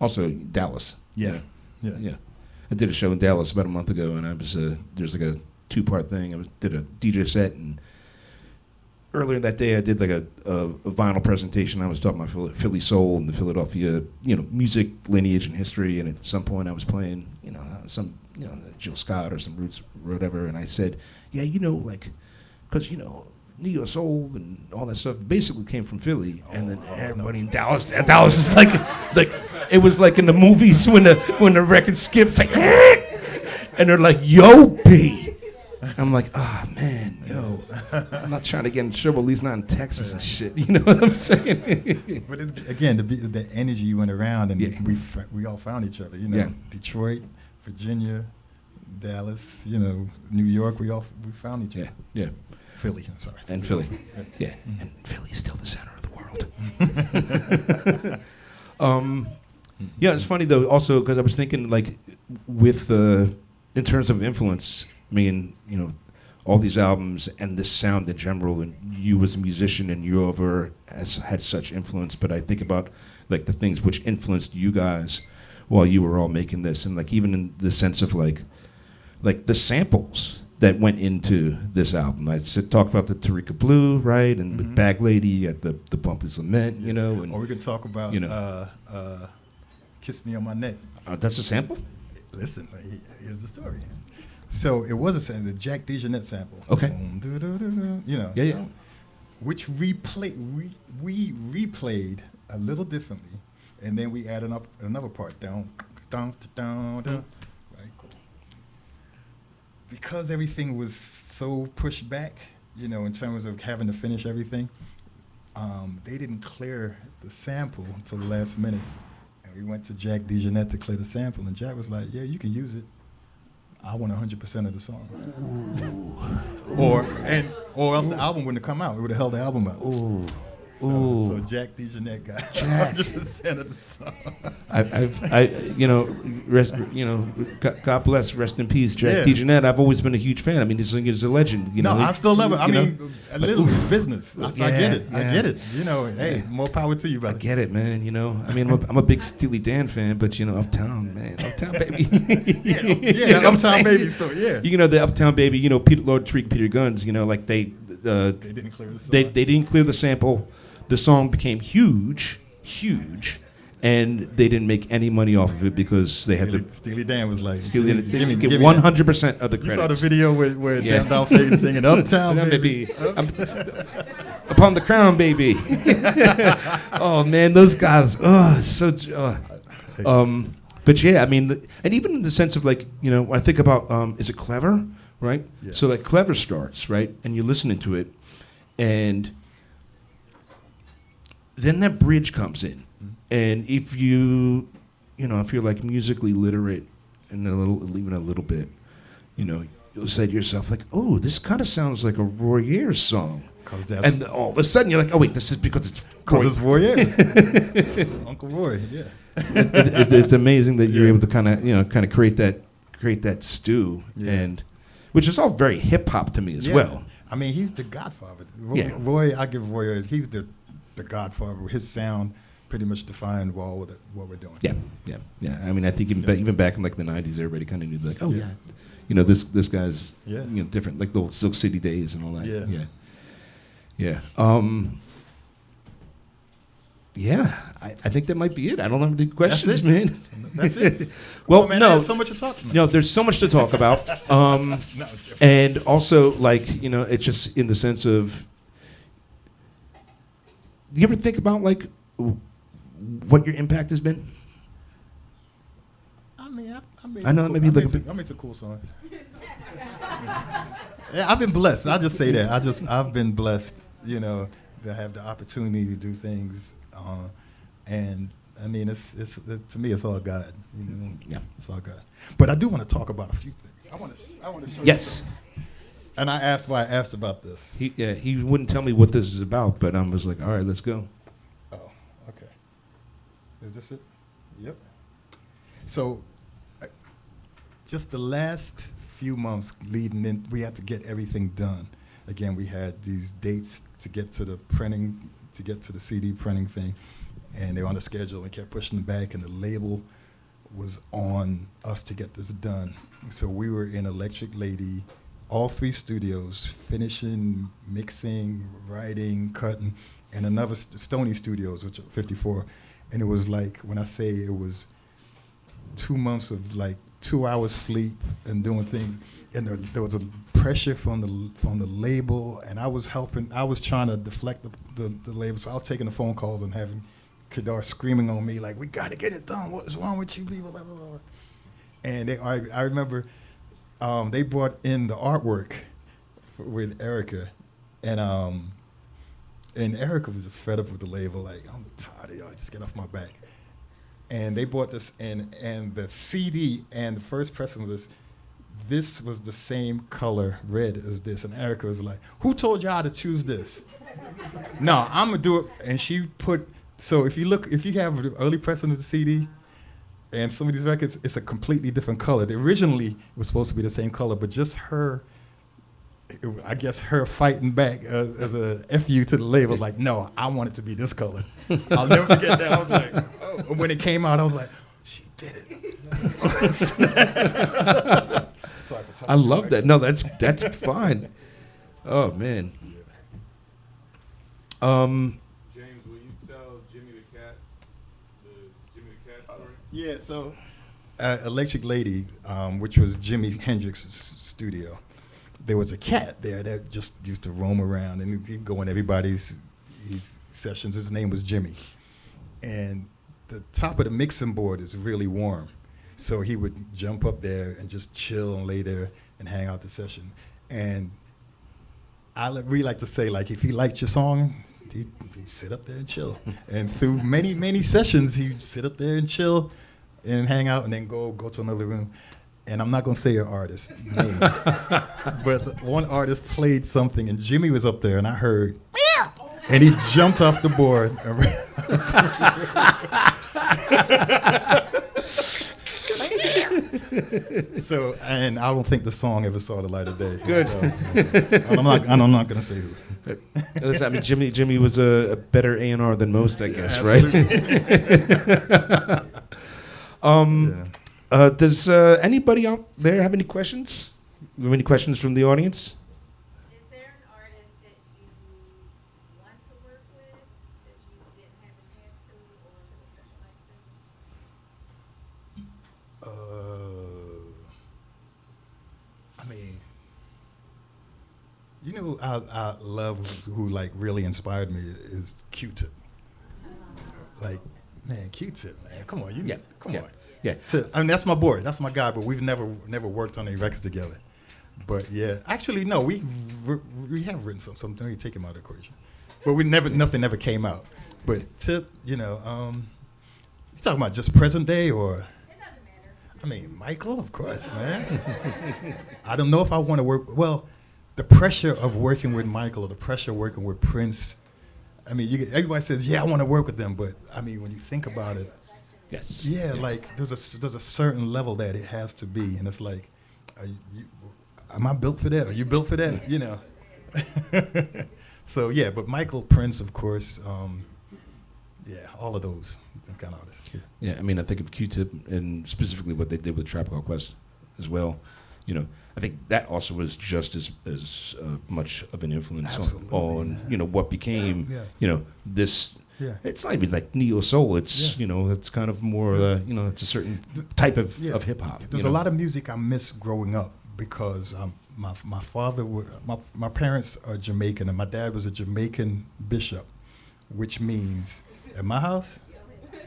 Also Dallas. Yeah. I did a show in Dallas about a month ago, and I was there's like a 2-part thing. I did a DJ set, and earlier that day I did like a vinyl presentation. I was talking about Philly soul and the Philadelphia, you know, music lineage and history. And at some point I was playing, you know, some, you know, Jill Scott or some Roots or whatever, and I said, yeah, you know, like, because, you know, neo soul and all that stuff basically came from Philly, and then everybody in Dallas is like it was like in the movies when the record skips, like, and they're like, yo, B. I'm like, oh man, yo, I'm not trying to get in trouble, at least not in Texas and shit. You know what I'm saying? But again, the energy went around, and we all found each other. You know, Detroit, Virginia, Dallas, you know, New York. We found each other. Yeah. Philly, I'm sorry. And Philly. Yeah. Mm-hmm. And Philly's still the center of the world. Yeah, it's funny though, also, because I was thinking, like, with in terms of influence, I mean, you know, all these albums and this sound in general, and you as a musician and you had such influence, but I think about, like, the things which influenced you guys while you were all making this, and, like, even in the sense of, like the samples that went into this album. I talk about the Erykah Badu, right? And with Bag Lady, you got the Bump Is Lament, you know. And, or we could talk about, you know, Kiss Me on My Neck. That's a sample? Listen, here's the story. So it was a sample, the Jack DeJohnette sample. Okay. You know. Yeah. Which we replayed a little differently, and then we added up another part, down. Because everything was so pushed back, you know, in terms of having to finish everything, they didn't clear the sample until the last minute. And we went to Jack DeJohnette to clear the sample, and Jack was like, yeah, you can use it. I want 100% of the song. Or else the album wouldn't have come out. It would have held the album out. Ooh. So Jack DeJohnette got Jack. 100% of the song. God bless, rest in peace, Jack Yeah. DeJohnette. I've always been a huge fan. I mean, this singer is a legend. You know, I still love it. I mean, a little business. I Yeah, get it. yeah. I get it. You know, hey, more power to you, I brother. get it, man. You know, I mean, I'm a big Steely Dan fan, but you know, Uptown, man, Uptown Baby. Yeah, You know what I'm Uptown saying? Baby story. Yeah, You know, the Uptown Baby. You know, Lord Tariq, Peter Guns. You know, like they didn't clear the song. they didn't clear the sample. The song became huge, and they didn't make any money off of it because they had to. Steely Dan was like, Steely give me get that. 100% of the You credits. saw the video where Yeah. Dan Dalface singing Uptown Uptown Baby. Upon the crown, baby. Oh man, those guys. But yeah, I mean, and even in the sense of like, you know, when I think about, is it Clever, right? Yeah. So like Clever starts, right, and you're listening to it, and then that bridge comes in, and if you know, if you're like musically literate and even a little bit, you know, you'll say to yourself like, oh, this kind of sounds like a Roy Ayers song. Cause that's And all of a sudden you're like, oh wait, this is because it's Roy. it's Roy Ayers. Uncle Roy, yeah. It's amazing that you're able to kind of create that stew, Yeah. and which is all very hip hop to me as well. I mean, he's the godfather. Yeah. Roy, I give Roy, he's the godfather. His sound pretty much defined what we're doing. Yeah. I mean, I think even back in like the '90s, everybody kind of knew like, oh yeah, you know, this guy's Yeah. you know, different, like the old Silk City days and all that. Yeah. Yeah. I think that might be it. I don't have any questions, it. man. That's it. Well, man, no. there's so much to talk about. No, there's so much to talk about. No, Joe. And also, like, you know, it's just in the sense of, do you ever think about, like, what your impact has been? I mean, I know, maybe like a bit- I made some cool songs. Yeah, I've been blessed. I'll just say that. I've been blessed, you know, to have the opportunity to do things, and I mean, it's to me, it's all God. You know, Yeah. it's all God. But I do want to talk about a few things. I want to show Yes. you. And I asked why I asked about this. He wouldn't tell me what this is about, but I was like, all right, let's go. Oh, okay. Is this it? Yep. So, just the last few months leading in, we had to get everything done. Again, we had these dates to get to the printing, to get to the CD printing thing, and they were on the schedule and kept pushing it back, and the label was on us to get this done. So we were in Electric Lady, all three studios, finishing, mixing, writing, cutting, and another Stony Studios, which are 54. And it was like, when I say it was 2 months of like 2 hours sleep and doing things, and there was a pressure from the label, and I was trying to deflect the label, so I was taking the phone calls and having Kedar screaming on me like, we got to get it done, what is wrong with you people, blah, blah, blah. And I remember they brought in the artwork with Erykah, and Erykah was just fed up with the label, like, I'm tired of y'all, just get off my back. And they bought this, and the CD and the first pressing of this was the same color, red as this. And Erykah was like, who told y'all to choose this? No, I'm gonna do it. And she put, so if you have the early pressing of the CD, and some of these records, it's a completely different color. Originally, it was supposed to be the same color, but just her, I guess her fighting back as a FU to the label, like, no, I want it to be this color. I'll never forget that. I was like, oh. When it came out, I was like, she did it. Sorry for touching. I love that. No, that's fine. Oh, man. James, will you tell Jimmy the Cat story? Yeah, so Electric Lady, which was Jimi Hendrix's studio, there was a cat there that just used to roam around, and he'd go in everybody's sessions. His name was Jimmy. And the top of the mixing board is really warm. So he would jump up there and just chill and lay there and hang out the session. And we like to say, like, if he liked your song, he'd sit up there and chill. And through many, many sessions, he'd sit up there and chill and hang out and then go to another room. And I'm not going to say your artist name, but one artist played something, and Jimmy was up there, and I heard, meow. And he jumped off the board. So, and I don't think the song ever saw the light of day. Good. So, I'm not going to say who. Listen, I mean, Jimmy was a better A&R than most, I guess, right? Does anybody out there have any questions? Have any questions from the audience? Is there an artist that you want to work with that you didn't have a chance to, or that was special like I mean, you know, I love who like really inspired me is Q-Tip. Like, man, Q-Tip, man, come on, come on. Yeah. I mean, that's my boy, that's my guy, but we've never worked on any records together. But yeah, actually, no, we have written something. You take him out of the equation, but nothing ever came out. But Tip, you know, you talking about just present day or? It doesn't matter. I mean, Michael, of course, man. I don't know if I want to work. Well, the pressure of working with Michael or the pressure of working with Prince. I mean, everybody says, "Yeah, I want to work with them," but I mean, when you think about it, Yes. yeah, like there's a certain level that it has to be, and it's like, am I built for that? Are you built for that? You know. So yeah, but Michael, Prince, of course. Yeah, all of those kind of artists. Yeah. Yeah, I mean, I think of Q-Tip and specifically what they did with Trap Called Quest as well. You know, I think that also was just as much of an influence on you know, what became, you know, this. Yeah. It's not even like neo soul. It's you know, it's kind of more you know, it's a certain type of hip hop. There's a lot of music I miss growing up because my father my parents are Jamaican and my dad was a Jamaican bishop, which means at my house,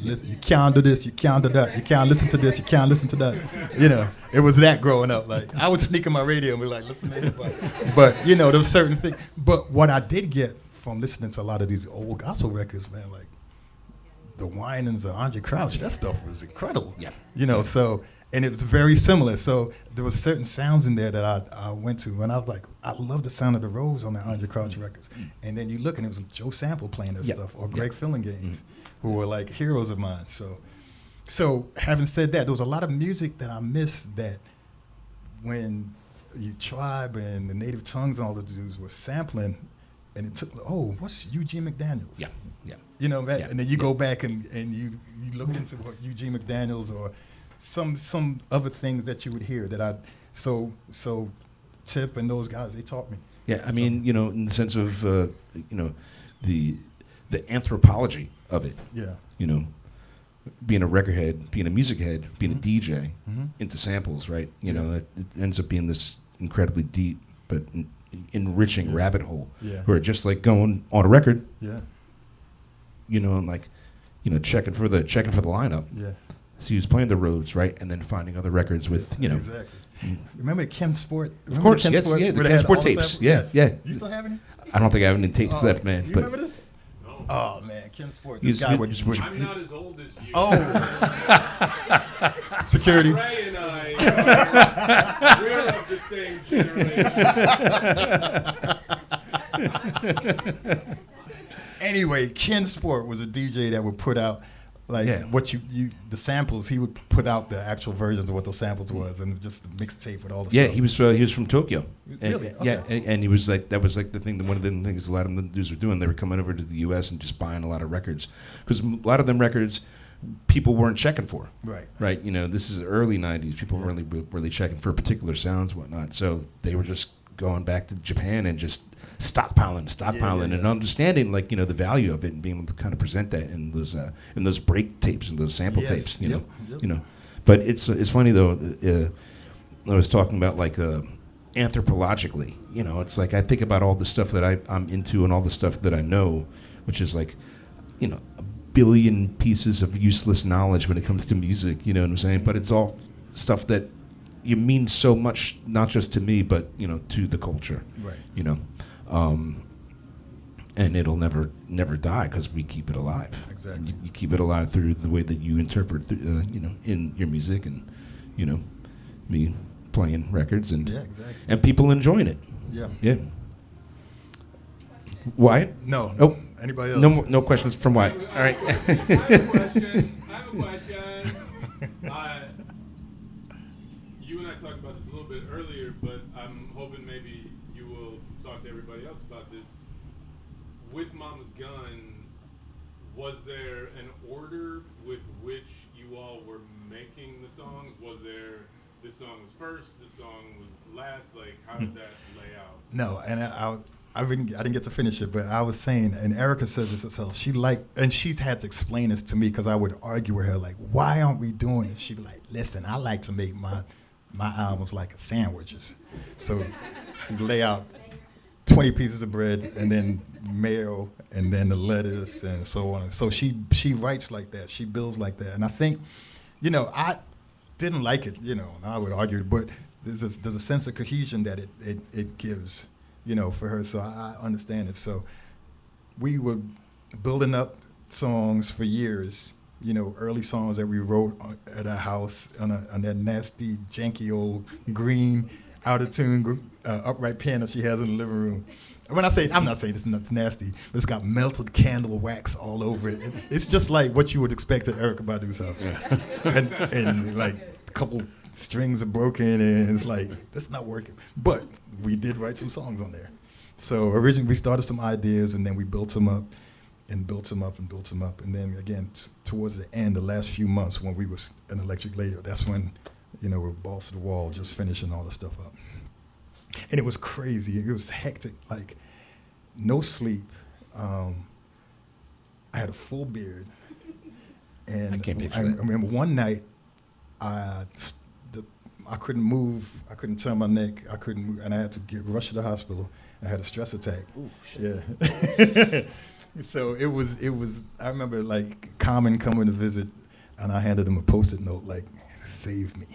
listen, you can't do this, you can't do that, you can't listen to this, you can't listen to that. You know, it was that growing up. Like I would sneak in my radio and be like, listen to hip hop. But you know, there's certain things. But what I did get from listening to a lot of these old gospel records, man, like the whinings of Andre Crouch, that stuff was incredible. Yeah. You know, so, and it was very similar. So there was certain sounds in there that I went to, and I was like, I love the sound of the Rose on the Andre Crouch records. And then you look, and it was Joe Sample playing that stuff, or Greg Fillinganes, who were like heroes of mine. So having said that, there was a lot of music that I missed that when you Tribe and the Native Tongues and all the dudes were sampling, and it took, what's Eugene McDaniels? Yeah. You know, and then you go back and you look into what Eugene McDaniels or some other things that you would hear that so Tip and those guys, they taught me. Yeah, I mean, you know, in the sense of you know, the anthropology of it. Yeah. You know, being a record head, being a music head, being a DJ into samples, right? You know, it ends up being this incredibly deep but enriching rabbit hole where just like going on a record, you know, and like, you know, checking for the lineup. Yeah. So he was playing the roads, right, and then finding other records with, you know. Exactly. Remember Ken Sport? Of course, yes, Sport, the Ken Sport tapes. Yeah. You still have any? I don't think I have any tapes left, man. You but remember this? No. Oh man, Ken Sport. This guy would. I'm not as old as you. Oh. Security. Ray and I we're of the same generation. Anyway, Ken Sport was a DJ that would put out what the samples. He would put out the actual versions of what those samples was, and just the mixtape with all the stuff. he was from Tokyo. Really? Yeah, and he was like, that was like the thing. One of the things a lot of the dudes were doing. They were coming over to the U.S. and just buying a lot of records because a lot of them records people weren't checking for. Right. You know, this is early '90s. People weren't really checking for particular sounds, whatnot. So they were just going back to Japan and just stockpiling and understanding, like, you know, the value of it and being able to kind of present that in those break tapes and those sample tapes, you know. But it's funny though. I was talking about like anthropologically, you know, it's like I think about all the stuff that I'm into and all the stuff that I know, which is like, you know, a billion pieces of useless knowledge when it comes to music, you know what I'm saying? But it's all stuff that you mean so much, not just to me, but, you know, to the culture, you know. And it'll never die because we keep it alive. Exactly. You keep it alive through the way that you interpret, you know, in your music, and, you know, me playing records and and people enjoying it. Yeah. Wyatt? No. Oh. Anybody else? No questions from White. All right. I have a question. You and I talked about this a little bit earlier, but I'm hoping maybe you will talk to everybody else about this. With Mama's Gun, was there an order with which you all were making the songs? Was there, this song was first, this song was last? Like, how did that lay out? No, and I didn't get to finish it, but I was saying, and Erykah says this herself, and she's had to explain this to me because I would argue with her, like, why aren't we doing it? She'd be like, listen, I like to make my albums like sandwiches. So she'd lay out 20 pieces of bread and then mayo and then the lettuce and so on. So she writes like that. She builds like that. And I think, I didn't like it, and I would argue, but there's a sense of cohesion that it gives, for her. So I understand it. So we were building up songs for years, early songs that we wrote at our house on that nasty, janky old green out-of-tune upright piano she has in the living room. When I say, I'm not saying it's nasty, but it's got melted candle wax all over it. It's just like what you would expect at Erykah Badu's house. Yeah. and like a couple strings are broken and it's like, that's not working. But we did write some songs on there. So originally we started some ideas and then we built them up and built them up and built them up. And then again, towards the end, the last few months when we was in Electric Radio, that's when, we're balls to the wall, just finishing all the stuff up. And it was crazy. It was hectic, like no sleep. I had a full beard. And I can't picture I that. remember one night, I couldn't move. I couldn't turn my neck. I couldn't move, and I had to get rushed to the hospital. I had a stress attack. Ooh, shit. Yeah. So it was. I remember like Common coming to visit, and I handed him a Post-it note like, "Save me,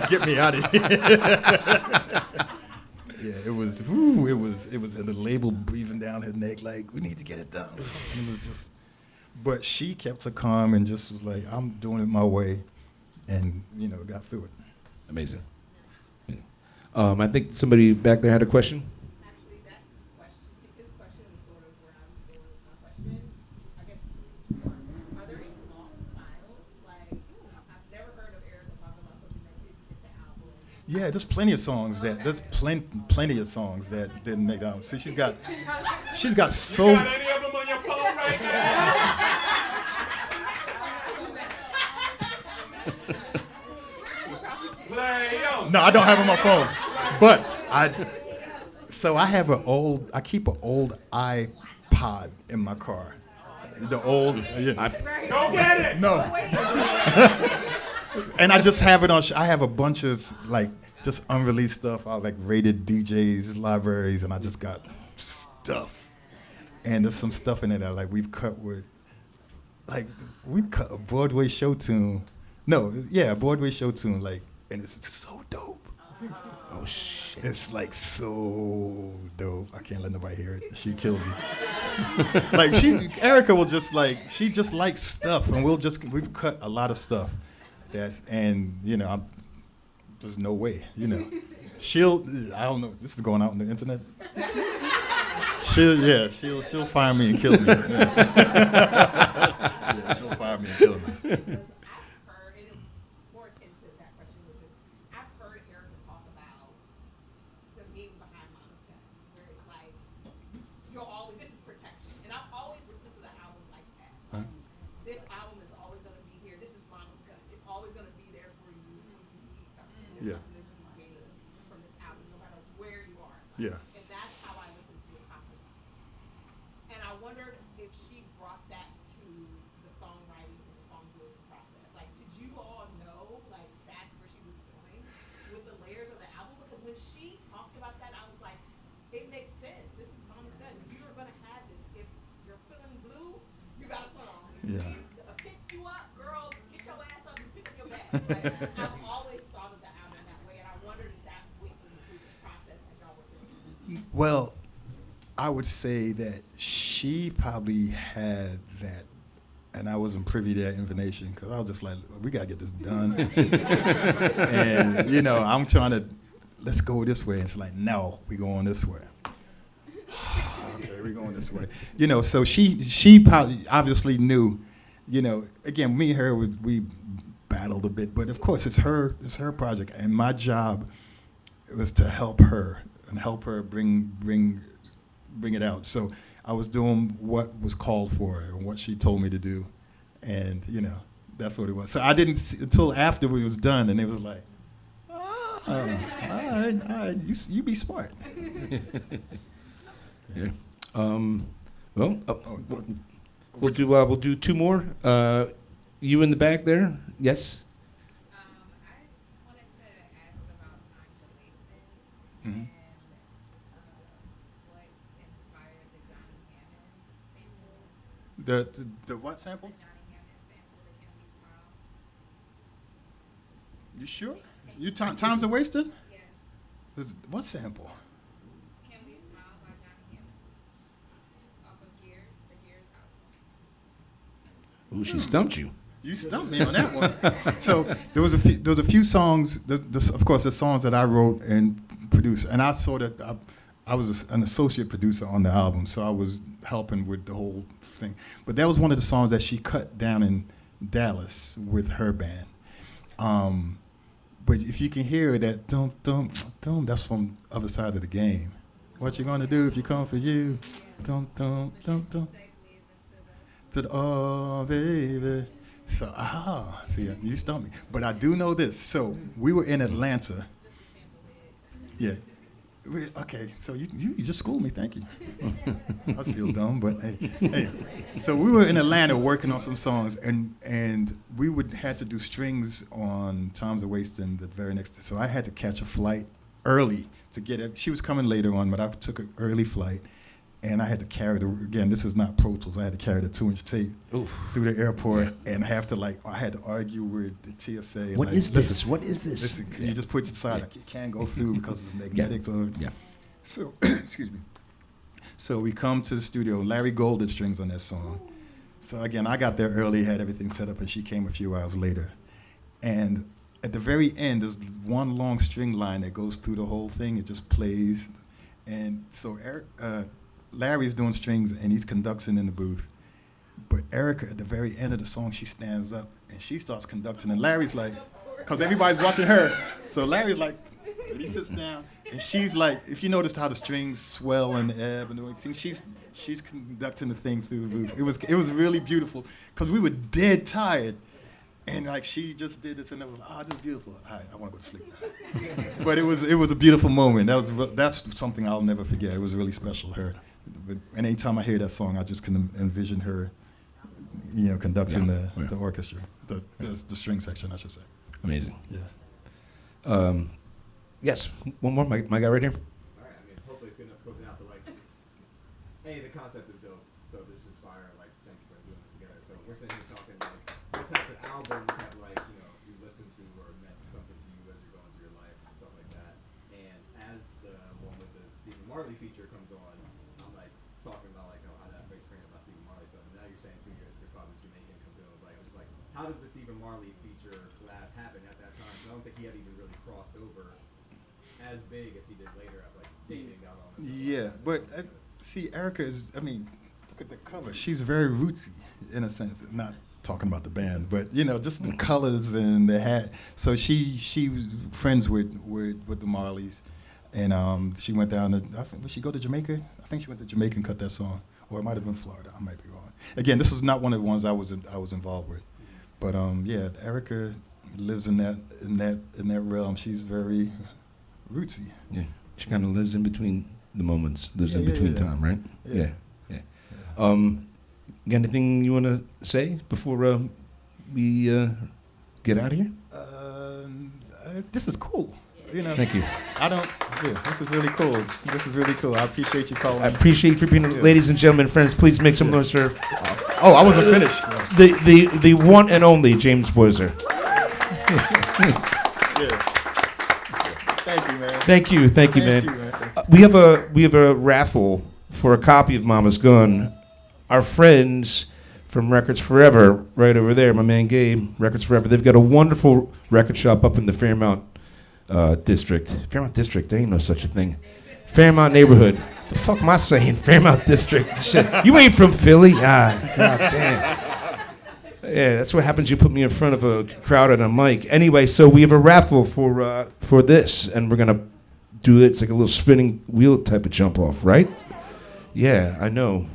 get me out of here." Yeah, it was. And the label breathing down her neck like, "We need to get it done." And it was just. But she kept her calm and just was like, "I'm doing it my way," and got through it. Amazing. Yeah. I think somebody back there had a question. Actually, that question, his question is sort of where I was going with my question. I guess are there any lost files? Like, I've never heard of Erykah talking about something that didn't get the album. Yeah, there's plenty of songs plenty of songs that didn't make the album. See, she's got so. You got any of them on your phone right now? Play on. No, I don't have it on my phone, but I keep an old iPod in my car. The old. Yeah. Go get it. No. And I just have it on. I have a bunch of like just unreleased stuff. I like rated DJs libraries, and I just got stuff. And there's some stuff in there that like we've cut a Broadway show tune. No, yeah, a Broadway show tune. Like, and it's so dope. Oh shit. It's like so dope. I can't let nobody hear it. She killed me. Like Erykah will just like, she just likes stuff, and we've cut a lot of stuff. There's no way, I don't know, this is going out on the internet. She'll find me and kill me. Yeah, she'll find me and kill me. I've heard, and it's more akin to that question, which is, I've heard Erykah talk about the meaning behind Mama's Gun, where it's like, this is protection. And I've always listened to the album like that. Huh? This album is always going to be here. This is Mama's Gun. It's always going to be there for you when you need something. There's Yeah. something that you gain from this album, no matter where you are. Yeah. And that's how I listen to it talk about. And I wondered if she brought that to the songwriting and the song building process. Like, did you all know, like, that's where she was going with the layers of the album? Because when she talked about that, I was like, it makes sense. This is Mama's Gun. You're going to have this. If you're feeling blue, you got a song. If Yeah. pick you up, girl, get your ass up and pick up your bag. Like, I've always thought of the album that way, and I wondered if that went into the process as y'all were doing. Well, I would say that she probably had that, and I wasn't privy to that information because I was just like, we gotta get this done. And I'm trying to, let's go this way. And it's like, no, we going this way. Okay, we're going this way. You know, so she probably obviously knew, you know, again, me and her, we battled a bit, but of course it's her project, and my job was to help her and help her bring it out. So I was doing what was called for and what she told me to do, and you know, that's what it was. So I didn't see, until after we was done, and it was like, all right, you be smart. Yeah. Well, we'll do two more. You in the back there? Yes. I wanted to ask about Time to Waste It Mm-hmm. and what inspired the Johnny Hammond sample. The what sample? The Johnny Hammond sample, the Can We Smile? You sure? You times are wasted? Yes. What sample? Can We Smile by Johnny Hammond off of Gears, the Gears album. Ooh, she stumped you. You stumped me on that one. So there was a few songs. Of course, the songs that I wrote and produced, and I was an associate producer on the album, so I was helping with the whole thing. But that was one of the songs that she cut down in Dallas with her band. But if you can hear that, dum, that's from the other side of the game. What you gonna do if you come for you? Dum, dum, dum, dum. To the, oh, baby. So, see, you stumped me. But I do know this. So, we were in Atlanta. Yeah. Okay, so you just schooled me. Thank you. I feel dumb, but hey. So, we were in Atlanta working on some songs, and we had to do strings on Times of Wasting the very next day. So, I had to catch a flight early to get it. She was coming later on, but I took an early flight. And I had to carry again, this is not Pro Tools, I had to carry the 2-inch tape through the airport, and I had to argue with the TSA. What is this? What is this? Listen, can you just put it aside? Like, it can't go through because of the magnetics. Yeah. So, excuse me. So we come to the studio, Larry Gold did strings on that song. So again, I got there early, had everything set up, and she came a few hours later. And at the very end, there's one long string line that goes through the whole thing. It just plays. And so Larry's doing strings and he's conducting in the booth. But Erykah, at the very end of the song, she stands up and she starts conducting. And Larry's like, because everybody's watching her. So Larry's like, and he sits down and she's like, if you noticed how the strings swell and ebb and everything, she's conducting the thing through the booth. It was really beautiful because we were dead tired. And like she just did this and it was like, oh, this is beautiful. All right, I want to go to sleep now. But it was a beautiful moment. That's something I'll never forget. It was really special, her. And anytime I hear that song, I just can envision her, you know, conducting the orchestra, the string section, I should say. Amazing. Yeah. Yes, one more, my guy right here. All right, I mean, hopefully it's good enough to close it out, but like, hey, the concept is dope, so this is fire, like, thank you for doing this together. So we're sitting here talking, like, what types of albums have, like, you know, you listened to or meant something to you as you're going through your life and stuff like that. And as the one with the Stephen Marley feature comes on, I'm, like, talking about, like, how that makes me about Stephen Marley stuff. And now you're saying, too, your father's Jamaican comes in. I was just like, how does the Stephen Marley feature collab happen at that time? So I don't think he had even really crossed over as big as he did later at like dating out on it. Yeah, but see, Erykah is, I mean, look at the cover. She's very rootsy in a sense. Not talking about the band, but you know, just the colors and the hat. So she was friends with the Marleys, and she went down to, did she go to Jamaica? I think she went to Jamaica and cut that song, or it might have been Florida. I might be wrong. Again, this is not one of the ones I was involved with, but yeah, Erykah lives in that realm. She's very rootsy. Yeah, she kind of lives in between the moments, in between time, right? Yeah. Got anything you want to say before we get out of here? This is cool. You know. Thank you. This is really cool. This is really cool. I appreciate you calling. I appreciate you being, ladies and gentlemen, friends. Please make some noise for. Oh, I wasn't finished. The one and only James Poyser. Thank you, man. Thank you, man. We have a raffle for a copy of Mama's Gun. Our friends from Records Forever, right over there, my man Gabe, Records Forever. They've got a wonderful record shop up in the Fairmount district. Fairmount district, there ain't no such a thing. Fairmount neighborhood. The fuck am I saying? Fairmount District. Shit. You ain't from Philly? God damn. Yeah, that's what happens. You put me in front of a crowd at a mic. Anyway, so we have a raffle for this, and we're gonna do it. It's like a little spinning wheel type of jump off, right? Yeah, I know.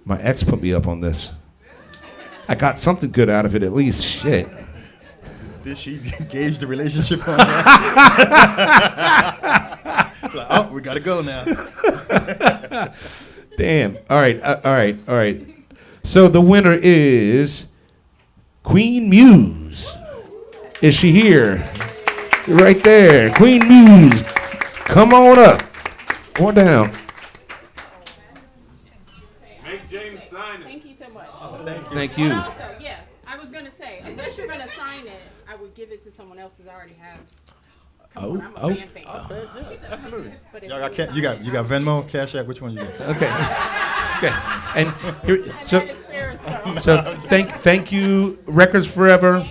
My ex put me up on this. I got something good out of it at least. Shit. Did she gauge the relationship on that? Like, oh, we gotta go now. Damn. All right. So the winner is Queen Muse. Is she here? Right there. Queen Muse. Come on up. Or down. Make James sign it. Thank you so much. Thank you. But also, yeah, I was gonna say, unless you're gonna sign it, I would give it to someone else that I already have. Come on, I'm a fan fan. Absolutely. But if Y'all got, you got Venmo, Cash App. Which one you got? Okay. And here, that is fair as well. so thank you, Records Forever,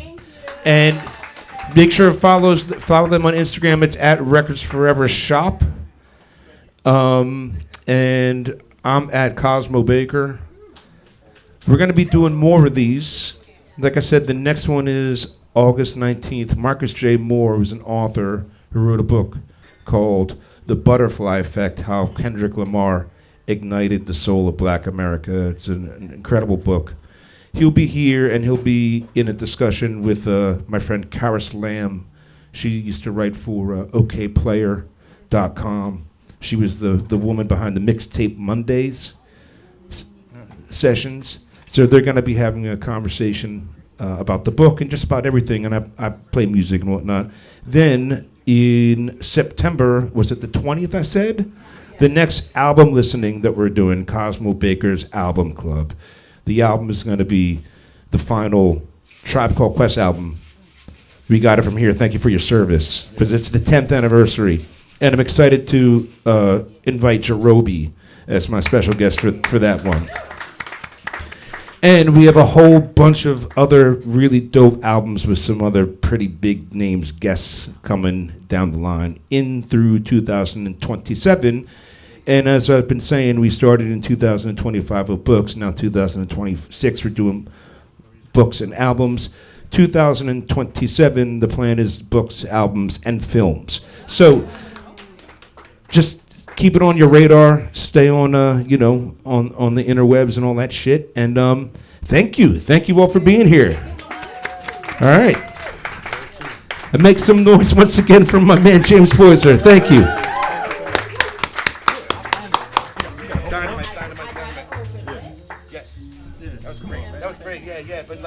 and make sure to follow them on Instagram. It's at Records Forever Shop. And I'm at Cosmo Baker. We're going to be doing more of these. Like I said, the next one is August 19th. Marcus J. Moore, who's an author who wrote a book called The Butterfly Effect, How Kendrick Lamar Ignited the Soul of Black America. It's an incredible book. He'll be here, and he'll be in a discussion with my friend Karis Lamb. She used to write for okplayer.com. She was the woman behind the Mixtape Mondays sessions. So they're going to be having a conversation about the book and just about everything. And I play music and whatnot. Then in September, was it the 20th I said? The next album listening that we're doing, Cosmo Baker's Album Club. The album is going to be the final Tribe Called Quest album. We got it from here. Thank you for your service, because it's the 10th anniversary. And I'm excited to invite Jerobi as my special guest for that one. And we have a whole bunch of other really dope albums with some other pretty big names, guests coming down the line in through 2027. And as I've been saying, we started in 2025 with books. Now 2026, we're doing books and albums. 2027, the plan is books, albums, and films. So just keep it on your radar. Stay on, on the interwebs and all that shit. And thank you all for being here. All right, and make some noise once again from my man James Poyser. Thank you. Dynamite. Yes, that was great. Yeah, but